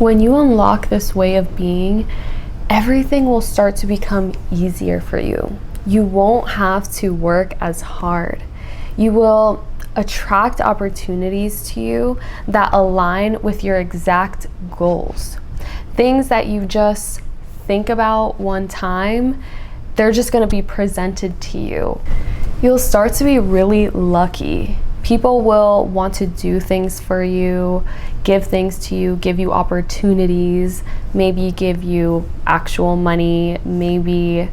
When you unlock this way of being, everything will start to become easier for you. You won't have to work as hard. You will attract opportunities to you that align with your exact goals. Things that you just think about one time, they're just going to be presented to you. You'll start to be really lucky. People will want to do things for you, give things to you, give you opportunities, maybe give you actual money, maybe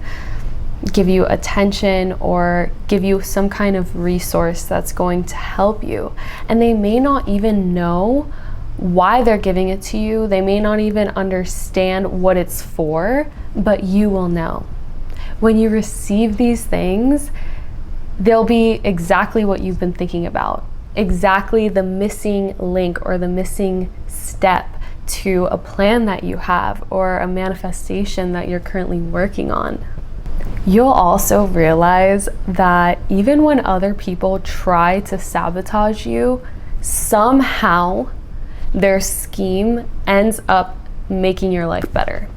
give you attention, or give you some kind of resource that's going to help you. And they may not even know why they're giving it to you. They may not even understand what it's for, but you will know. When you receive these things, they'll be exactly what you've been thinking about, exactly the missing link or the missing step to a plan that you have or a manifestation that you're currently working on. You'll also realize that even when other people try to sabotage you, somehow their scheme ends up making your life better.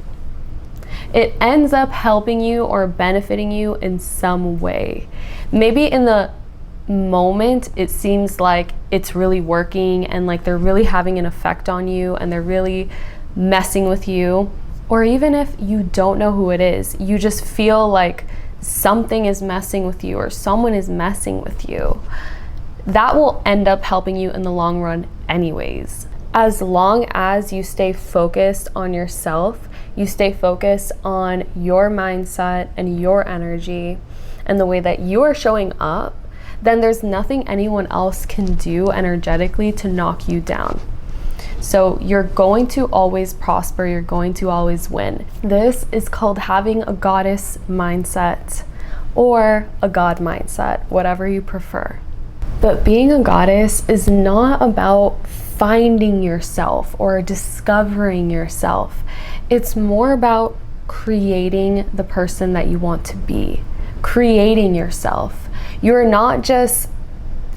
It ends up helping you or benefiting you in some way. Maybe in the moment it seems like it's really working and like they're really having an effect on you and they're really messing with you. Or even if you don't know who it is, you just feel like something is messing with you or someone is messing with you. That will end up helping you in the long run anyways. As long as you stay focused on yourself, you stay focused on your mindset and your energy and the way that you are showing up, then there's nothing anyone else can do energetically to knock you down. So you're going to always prosper, you're going to always win. This is called having a goddess mindset or a god mindset, whatever you prefer. But being a goddess is not about finding yourself or discovering yourself. It's more about creating the person that you want to be, creating yourself. You're not just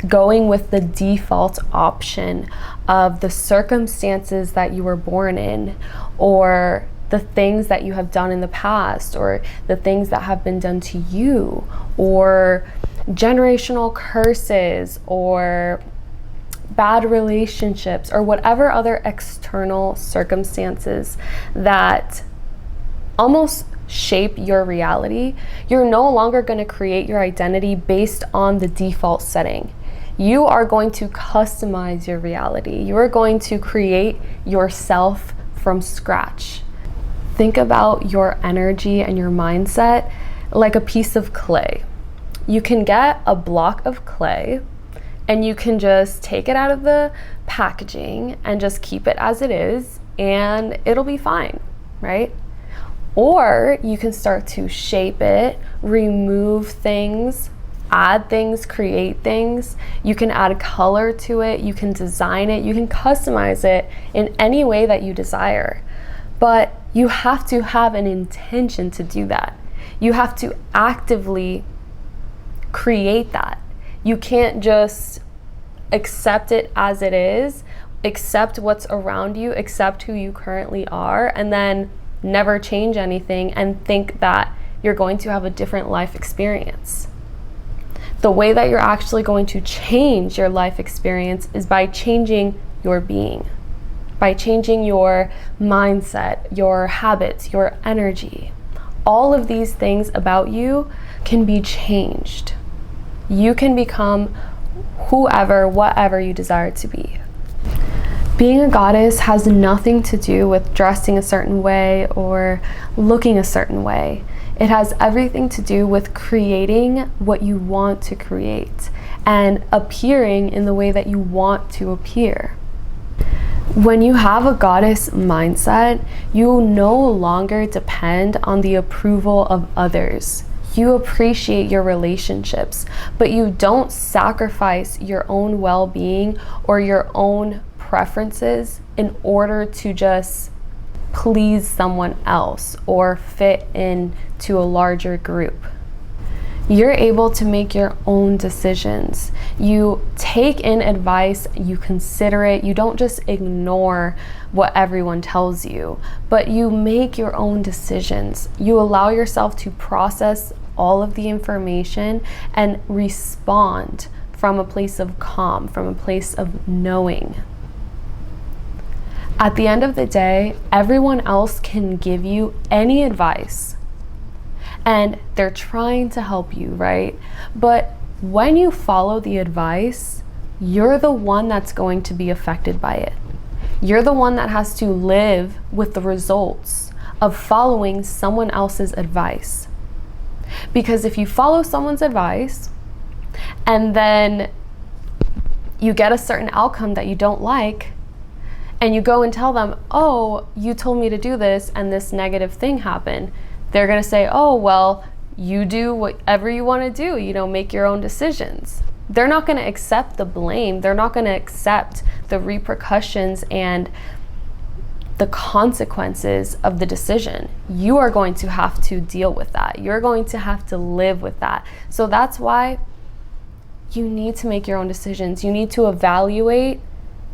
going with the default option of the circumstances that you were born in, or the things that you have done in the past, or the things that have been done to you, or generational curses, or bad relationships, or whatever other external circumstances that almost shape your reality. You're no longer going to create your identity based on the default setting. You are going to customize your reality. You are going to create yourself from scratch. Think about your energy and your mindset like a piece of clay. You can get a block of clay and you can just take it out of the packaging and just keep it as it is and it'll be fine, right? Or you can start to shape it, remove things, add things, create things. You can add color to it, you can design it, you can customize it in any way that you desire. But you have to have an intention to do that. You have to actively create that. You can't just accept it as it is, accept what's around you, accept who you currently are, and then never change anything and think that you're going to have a different life experience. The way that you're actually going to change your life experience is by changing your being, by changing your mindset, your habits, your energy. All of these things about you can be changed. You can become whoever, whatever you desire to be. Being a goddess has nothing to do with dressing a certain way or looking a certain way. It has everything to do with creating what you want to create and appearing in the way that you want to appear. When you have a goddess mindset, you no longer depend on the approval of others. You appreciate your relationships, but you don't sacrifice your own well-being or your own preferences in order to just please someone else or fit into a larger group. You're able to make your own decisions. You take in advice, you consider it, you don't just ignore what everyone tells you, but you make your own decisions. You allow yourself to process all of the information and respond from a place of calm, from a place of knowing. At the end of the day, everyone else can give you any advice, and they're trying to help you, right? But when you follow the advice, you're the one that's going to be affected by it. You're the one that has to live with the results of following someone else's advice. Because if you follow someone's advice and then you get a certain outcome that you don't like, and you go and tell them, oh, you told me to do this and this negative thing happened, they're going to say, oh, well, you do whatever you want to do, make your own decisions. They're not going to accept the blame. They're not going to accept the repercussions and the consequences of the decision. You are going to have to deal with that. You're going to have to live with that. So that's why you need to make your own decisions. You need to evaluate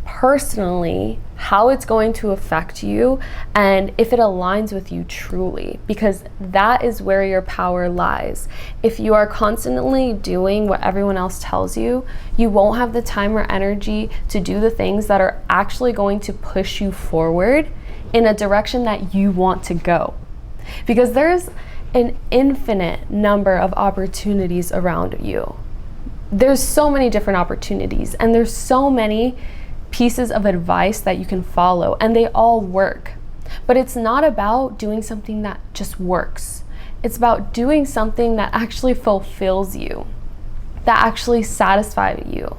personally how it's going to affect you and if it aligns with you truly, because that is where your power lies. If you are constantly doing what everyone else tells you, you won't have the time or energy to do the things that are actually going to push you forward in a direction that you want to go. Because there's an infinite number of opportunities around you. There's so many different opportunities, and there's so many pieces of advice that you can follow, and they all work. But it's not about doing something that just works. It's about doing something that actually fulfills you, that actually satisfies you.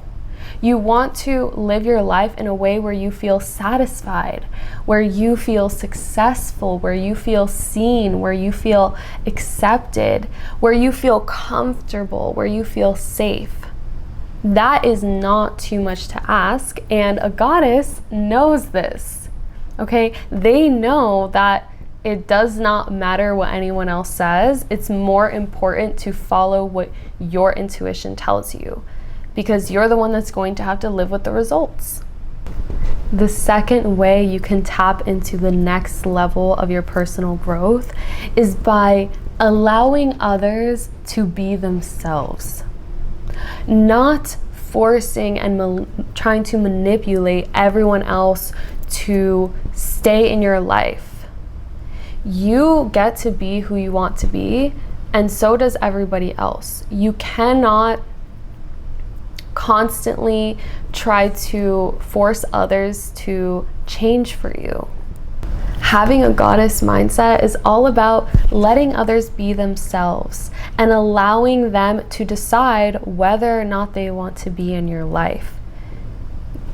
You want to live your life in a way where you feel satisfied, where you feel successful, where you feel seen, where you feel accepted, where you feel comfortable, where you feel safe. That is not too much to ask, and a goddess knows this, okay? They know that it does not matter what anyone else says. It's more important to follow what your intuition tells you, because you're the one that's going to have to live with the results. The second way you can tap into the next level of your personal growth is by allowing others to be themselves. Not forcing and trying to manipulate everyone else to stay in your life. You get to be who you want to be, and so does everybody else. You cannot constantly try to force others to change for you. Having a goddess mindset is all about letting others be themselves and allowing them to decide whether or not they want to be in your life.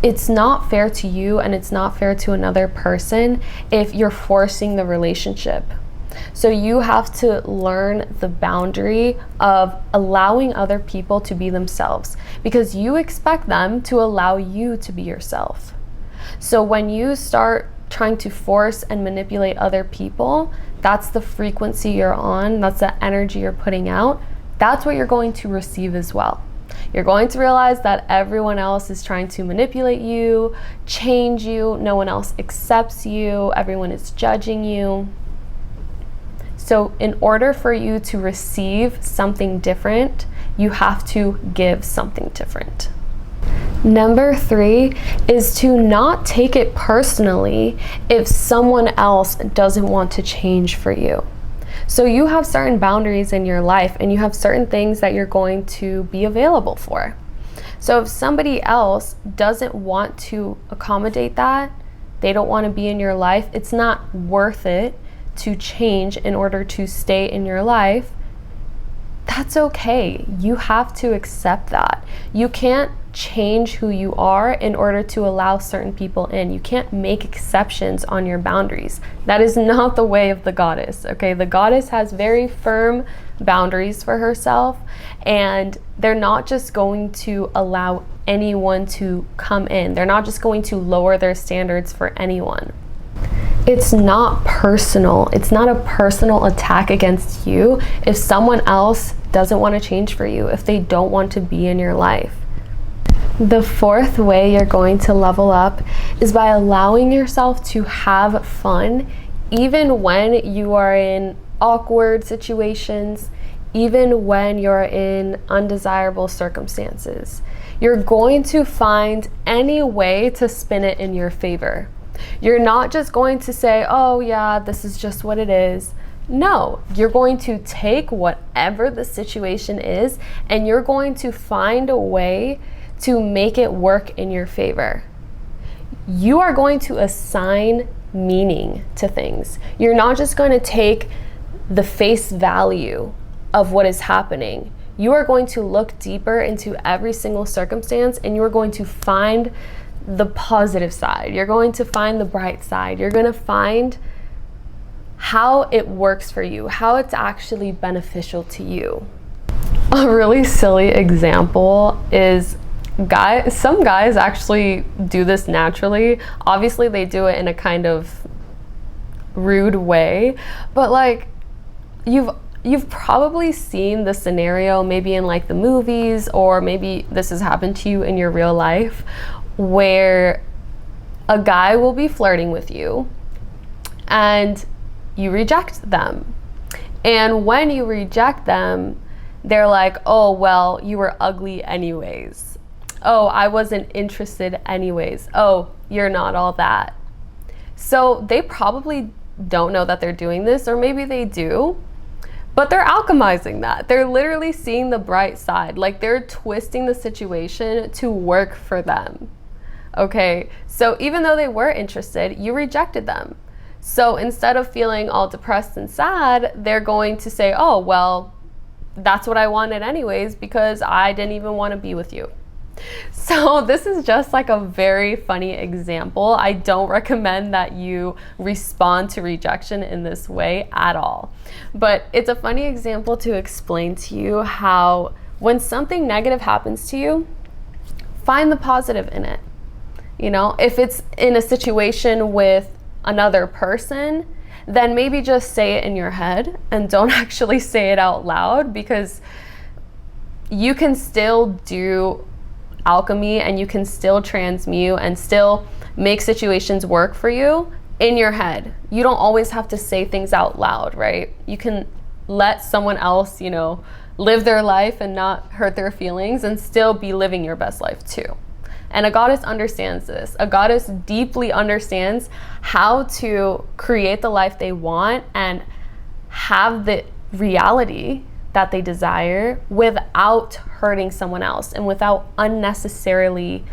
It's not fair to you, and it's not fair to another person if you're forcing the relationship. So you have to learn the boundary of allowing other people to be themselves, because you expect them to allow you to be yourself. So when you start trying to force and manipulate other people, that's the frequency you're on, that's the energy you're putting out. That's what you're going to receive as well. You're going to realize that everyone else is trying to manipulate you, change you, no one else accepts you, everyone is judging you. So in order for you to receive something different, you have to give something different. Number 3 is to not take it personally if someone else doesn't want to change for you. So you have certain boundaries in your life, and you have certain things that you're going to be available for. So if somebody else doesn't want to accommodate that, they don't want to be in your life, it's not worth it to change in order to stay in your life. That's okay. You have to accept that. You can't change who you are in order to allow certain people in. You can't make exceptions on your boundaries. That is not the way of the goddess, okay? The goddess has very firm boundaries for herself, and they're not just going to allow anyone to come in. They're not just going to lower their standards for anyone. It's not personal. It's not a personal attack against you if someone else doesn't want to change for you, if they don't want to be in your life. The fourth way you're going to level up is by allowing yourself to have fun, even when you are in awkward situations, even when you're in undesirable circumstances. You're going to find any way to spin it in your favor. You're not just going to say, oh yeah, this is just what it is. No, you're going to take whatever the situation is and you're going to find a way to make it work in your favor. You are going to assign meaning to things. You're not just going to take the face value of what is happening. You are going to look deeper into every single circumstance and you are going to find the positive side. You're going to find the bright side. You're going to find how it works for you, how it's actually beneficial to you. A really silly example is some guys actually do this naturally. Obviously they do it in a kind of rude way, but like you've probably seen the scenario maybe in like the movies, or maybe this has happened to you in your real life, where a guy will be flirting with you and you reject them. And when you reject them, they're like, oh, well, you were ugly anyways. Oh, I wasn't interested anyways. Oh, you're not all that. So they probably don't know that they're doing this, or maybe they do, but they're alchemizing that. They're literally seeing the bright side. Like they're twisting the situation to work for them. Okay, so even though they were interested, you rejected them. So instead of feeling all depressed and sad, they're going to say, oh, well, that's what I wanted anyways, because I didn't even want to be with you. So this is just like a very funny example. I don't recommend that you respond to rejection in this way at all. But it's a funny example to explain to you how when something negative happens to you, find the positive in it. You know, if it's in a situation with another person, then maybe just say it in your head and don't actually say it out loud, because you can still do alchemy and you can still transmute and still make situations work for you in your head. You don't always have to say things out loud, right? You can let someone else, you know, live their life and not hurt their feelings and still be living your best life too. And a goddess understands this. A goddess deeply understands how to create the life they want and have the reality that they desire without hurting someone else and without unnecessarily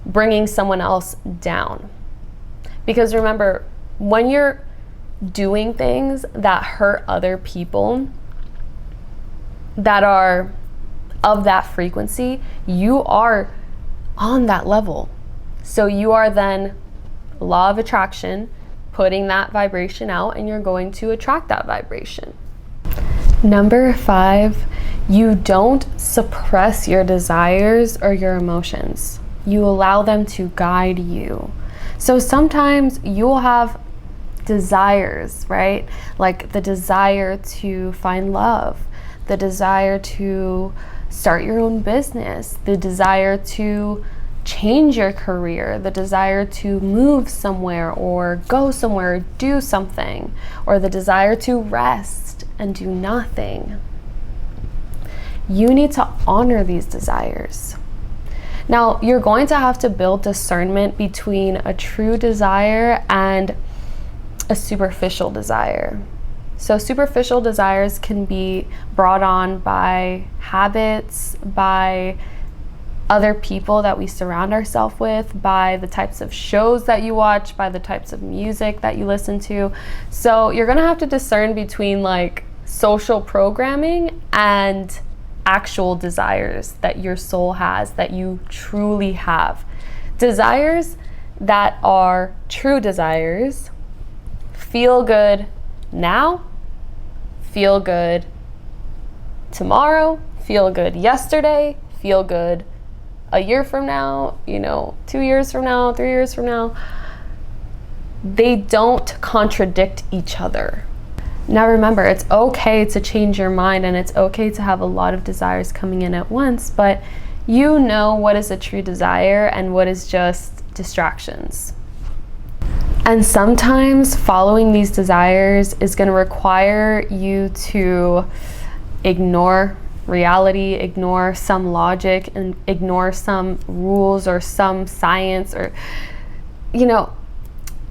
bringing someone else down. Because remember, when you're doing things that hurt other people that are of that frequency, you are on that level. So you are then, law of attraction, putting that vibration out, and you're going to attract that vibration. Number 5, you don't suppress your desires or your emotions. You allow them to guide you. So sometimes you will have desires, right? Like the desire to find love, the desire to start your own business, the desire to change your career, the desire to move somewhere or go somewhere, do something, or the desire to rest and do nothing. You need to honor these desires. Now, you're going to have to build discernment between a true desire and a superficial desire. So superficial desires can be brought on by habits, by other people that we surround ourselves with, by the types of shows that you watch, by the types of music that you listen to. So you're gonna have to discern between like social programming and actual desires that your soul has, that you truly have. Desires that are true desires feel good now, feel good tomorrow, feel good yesterday, feel good a year from now, 2 years from now, 3 years from now. they don't contradict each other. Now remember, it's okay to change your mind and it's okay to have a lot of desires coming in at once, but you know what is a true desire and what is just distractions. And sometimes following these desires is going to require you to ignore reality, ignore some logic, and ignore some rules or some science, or, you know,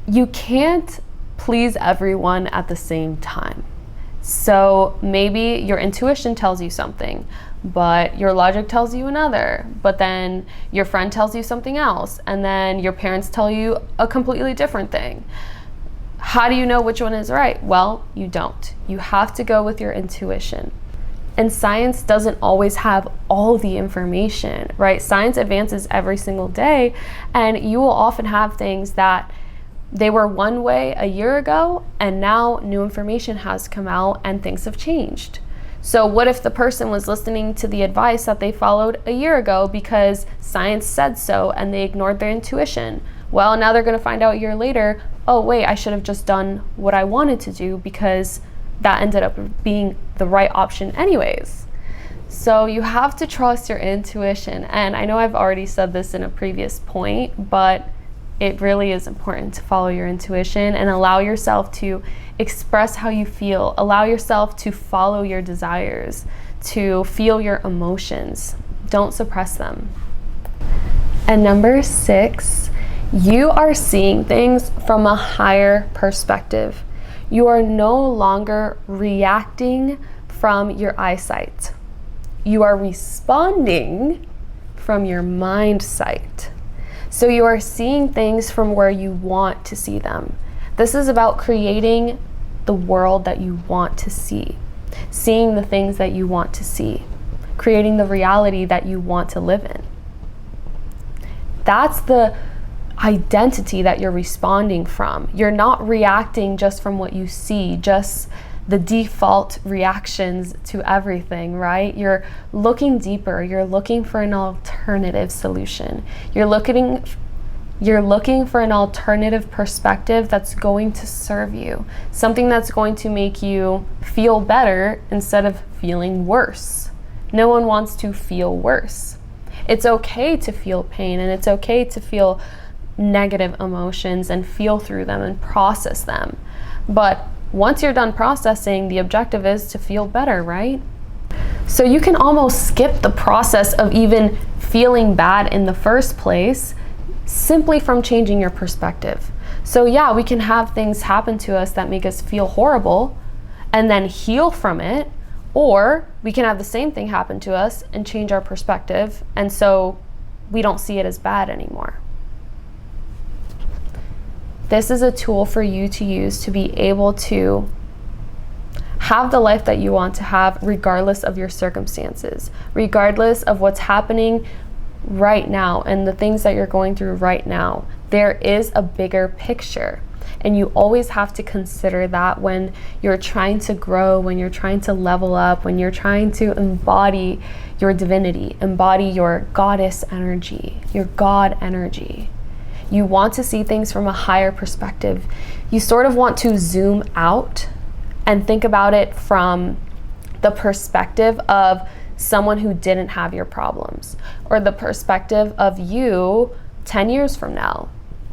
you can't please everyone at the same time. So maybe your intuition tells you something, but your logic tells you another, but then your friend tells you something else, and then your parents tell you a completely different thing. How do you know which one is right? Well, you don't. You have to go with your intuition. And science doesn't always have all the information, right? Science advances every single day, and you will often have things that they were one way a year ago, and now new information has come out and things have changed. So what if the person was listening to the advice that they followed a year ago because science said so and they ignored their intuition? Well, now they're going to find out a year later, oh wait, I should have just done what I wanted to do because that ended up being the right option anyways. So you have to trust your intuition. And I know I've already said this in a previous point, but it really is important to follow your intuition and allow yourself to express how you feel. Allow yourself to follow your desires, to feel your emotions. Don't suppress them. And number 6, you are seeing things from a higher perspective. You are no longer reacting from your eyesight. You are responding from your mind sight. So you are seeing things from where you want to see them. This is about creating the world that you want to see, seeing the things that you want to see, creating the reality that you want to live in. That's the identity that you're responding from. You're not reacting just from what you see, just the default reactions to everything, right? You're looking deeper. You're looking for an alternative solution. You're looking for an alternative perspective that's going to serve you, something that's going to make you feel better instead of feeling worse. No one wants to feel worse. It's okay to feel pain, and it's okay to feel negative emotions and feel through them and process them. But once you're done processing, the objective is to feel better, right? So you can almost skip the process of even feeling bad in the first place simply from changing your perspective. So yeah, we can have things happen to us that make us feel horrible and then heal from it, or we can have the same thing happen to us and change our perspective, and so we don't see it as bad anymore. This is a tool for you to use to be able to have the life that you want to have, regardless of your circumstances, regardless of what's happening right now and the things that you're going through right now. There is a bigger picture, and you always have to consider that when you're trying to grow, when you're trying to level up, when you're trying to embody your divinity, embody your goddess energy, your God energy. You want to see things from a higher perspective. You sort of want to zoom out and think about it from the perspective of someone who didn't have your problems, or the perspective of you 10 years from now.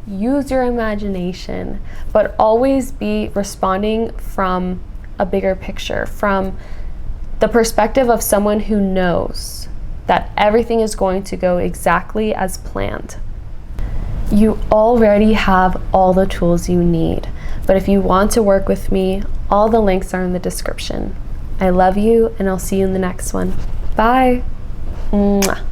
Use your imagination, but always be responding from a bigger picture, from the perspective of someone who knows that everything is going to go exactly as planned. You already have all the tools you need, but if you want to work with me, all the links are in the description. I love you, and I'll see you in the next one. Bye. Mwah.